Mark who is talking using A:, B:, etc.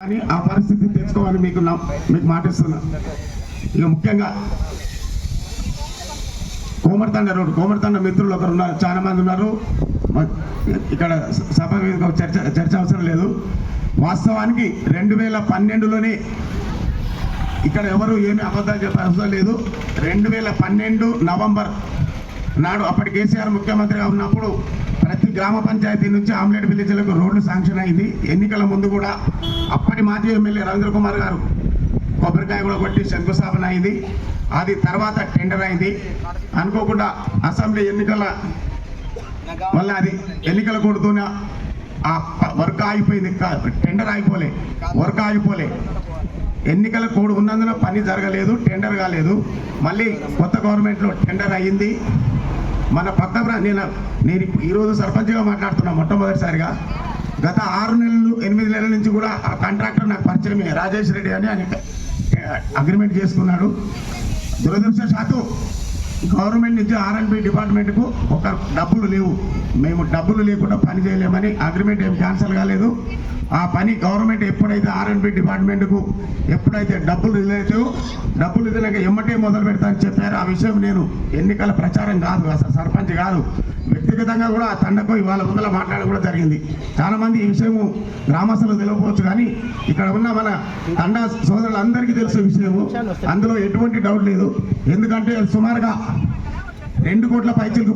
A: అని ఆ పరిస్థితి తెచ్చుకోవాలని మీకు మాటిస్తున్నా. ఇక ముఖ్యంగా కోమర్తండ మిత్రులు ఒకరు ఉన్నారు, చాలా మంది ఉన్నారు. ఇక్కడ సభ చర్చ అవసరం లేదు. వాస్తవానికి 2012లోనే ఇక్కడ ఎవరు ఏమి అబద్ధాలు చెప్పే అవసరం లేదు. 2012 నవంబర్ నాడు అప్పటి కేసీఆర్ ముఖ్యమంత్రిగా ఉన్నప్పుడు ప్రతి గ్రామ పంచాయతీ నుంచి ఆమ్లెట్ విలేజ్లకు రోడ్లు శాంక్షన్ అయింది. ఎన్నికల ముందు కూడా అప్పటి మాజీ ఎమ్మెల్యే రవీంద్ర కుమార్ గారు కొబ్బరికాయ కూడా కొట్టి శంకుస్థాపన అయింది. అది తర్వాత టెండర్ అయింది. అనుకోకుండా అసెంబ్లీ ఎన్నికల వల్ల అది ఎన్నికల కోడ్తోనే ఆ వర్క్ ఆగిపోయింది. టెండర్ ఆగిపోలే, వర్క్ ఆగిపోలే. ఎన్నికల కోడ్ ఉన్నందున పని జరగలేదు, టెండర్ కాలేదు. మళ్ళీ కొత్త గవర్నమెంట్లో టెండర్ అయ్యింది. మన పక్క నేను ఈరోజు సర్పంచ్గా మాట్లాడుతున్నా మొట్టమొదటిసారిగా. గత 6 నెలలు 8 నెలల నుంచి కూడా ఆ కాంట్రాక్టర్ నాకు పరిచయమే, రాజేష్ రెడ్డి అని ఆయన అగ్రిమెంట్ చేసుకున్నాడు. దురదృష్టవశాత్తు గవర్నమెంట్ నుంచి R&B డిపార్ట్మెంట్కు ఒక డబ్బులు లేవు, మేము డబ్బులు లేకుండా పని చేయలేమని అగ్రిమెంట్ ఏం క్యాన్సిల్ కాలేదు. ఆ పని గవర్నమెంట్ ఎప్పుడైతే R&B డిపార్ట్మెంట్కు ఎప్పుడైతే డబ్బులు ఇదినాక ఎమ్మటే మొదలు పెడతానని చెప్పారు. ఆ విషయం నేను ఎన్నికల ప్రచారం కాదు, అసలు సర్పంచ్ కాదు, వ్యక్తిగతంగా కూడా ఆ తండకు ఇవాళ ముందర మాట్లాడడం కూడా జరిగింది. చాలామంది ఈ విషయము గ్రామస్తులకు తెలియకపోవచ్చు, కానీ ఇక్కడ ఉన్న మన తండా సోదరులందరికీ తెలిసే విషయము, అందులో ఎటువంటి డౌట్ లేదు. ఎందుకంటే సుమారుగా 2 కోట్ల పైచీలకు